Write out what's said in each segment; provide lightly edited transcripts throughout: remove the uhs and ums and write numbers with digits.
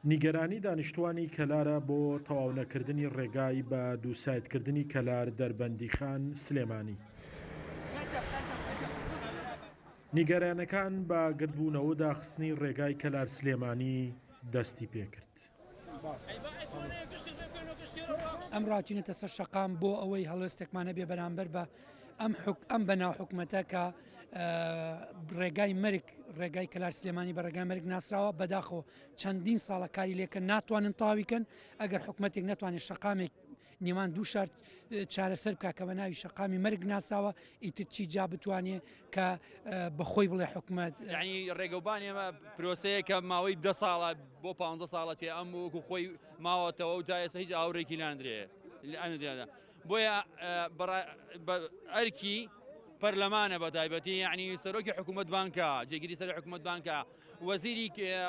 نیگەرانی دانیشتوانی کەلارە بۆ تەواو نەکردنی ڕێگای بە دووسایدکردنی کەلار دەربەندیخان سلێمانی. نیگەرانەکان بە گرتبوونەوە داخستنی ڕێگای کەلار سلێمانی دەستی پێکرد. ئەم ڕاکینێتە سەر شەقام بۆ ئەوەی هەڵوێستێکمانە بێ بەرامبەر بە ئەم بەناو حکوومەتە کە ڕێگای مەرگ ڕێگای کەلار سلێمانی بە ڕێگای مەرگ ناسراوە بەداخەوە چەندین ساڵە کاری لێکە ناتوانن تاویکەن ئەگەر حکوومەتێک ناتوانێت شەقامێک نیوان دوو شارت چارەسەر بکە کە بە ناوی شەقامی مەرگ ناساوە ئیتر چی جا بتوانێت کە بەخۆی بڵێ حکوومەت ینی ڕێگەوبان ئێمە پرۆسەیە کە ماوەی 10 ساڵە بۆ 15 ساڵەتی ئەم وەکو خۆی ماوەتەوە و تا ئێستا هیچ ئاوڕێکی لاندرێ بۆیە ئەرکی پەرلەمانە بە تایبەتی یعنی سەرۆکی حکوومەت بانکە جێگیری سەر حکوومەت بانکە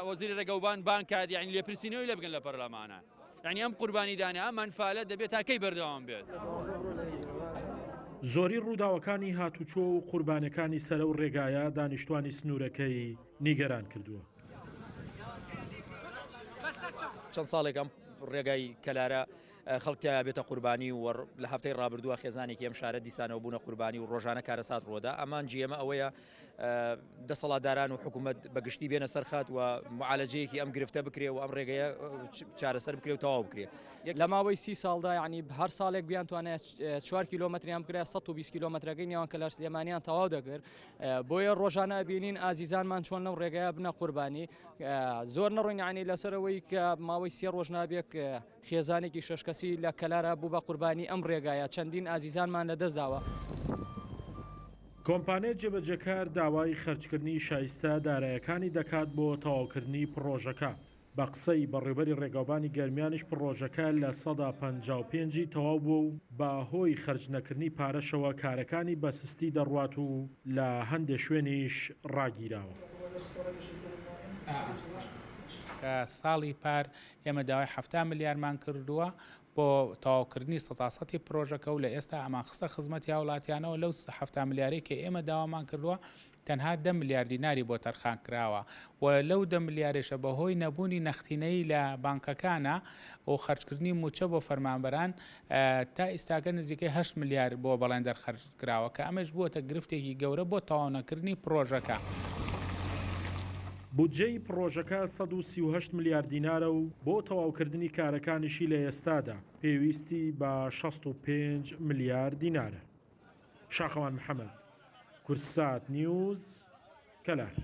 وەزیری ڕێگەوبان بانکات یعنی لێپرسینەوەی لێ بگەن لە پەرلەمانە یعنی ئەم قوربانی دانە ئەم منفعلە دەبێت تاکەی بەردەوام بێت. زۆری ڕووداوەکانی هاتوچۆ و قوربانەکانی سەرە و ڕێگایە دانیشتوانی سنوورەکەی نیگەران کردووە. چەند ساڵێک ئەم ڕێگای کەلارە خەڵکتیا بێتە قوربانی و لە هەفتەی ڕابردووە خێزانێکی ئەم شارە دیسانەوە بوونە قوربانی و ڕۆژانە کارەسات ڕۆدا ئەمان جێمە ئەوەیە دەسەڵاتداران و حکوومەت بەگشتی بێنە سەرخات و معالەجەیەکی ئەم گرفتە بکرێ و ئەم ڕێگەیە چارەسەر بکرێ و تەواو بکرێ. لە ماوەی 30 ساڵدا یعنی هەر ساڵێک بیان توانێت 4 کیلۆمەتریان بکرێ 120 کیلۆمەترەکەی نێوان کەلار سلێمانیان تەواو دەکرد بۆیە ڕۆژانە بینین ئازیزانمان چۆن لەم ڕێگەیە بنە قوربانی زۆر نەڕۆین یعنی لەسەرەوەی کە ماوەی 3 ڕۆژ نابێت خێزانێکی شەشکەسی لە کەلارە بوو بە قوربانی ئەم ڕێگایە چەندین ئازیزانمان لەدەست داوە. کۆمپانیای جێبەجێکار داوای خەرجکردنی شایستە دارایەکانی دەکات بۆ تەواوکردنی پڕۆژەکە. بە قسەی بەڕێوەبەری ڕێگاوبانی گەرمیانیش پڕۆژەکە لە 55 تەواو بوو و بە هۆی خەرج نەکردنی پارەشەوە کارەکانی بە سستی دەڕوات و لە هەندێک شوێنیش ڕاگیراوە. کە ساڵی پار ئێمە داوای 7 ملیارمان کردووە بۆ تەواوکردنی 100% پرۆژەکە و لە ئێستا ئەمان خستە خزمەتی هاوڵاتیانەوە لەو 7 ملیارەی کە ئێمە داوامان کردووە تەنها 10 ملیار دیناری بۆ تەرخان کراوە و لەو 10 ملیارێشە بەهۆی نەبوونی نەختینەی لە بانکەکانە و خەرجکردنی موچە بۆ فەرمانبەران تا ئێستاکە نزیکەی 8 ملیار بۆ بەڵێن دەرخەرج کراوە کە ئەمەش بووەتە گرفتێکی گەورە بۆ تەواونەکردنی پرۆژەکە. بودجەی پرۆژەکە 138 ملیار دینارە و بۆ تەواوکردنی کارەکانیشی لە ئێستادا پێویستی بە 65 ملیار دینارە. شاخەوان محەممەد، کورسات نیوز، کەلار.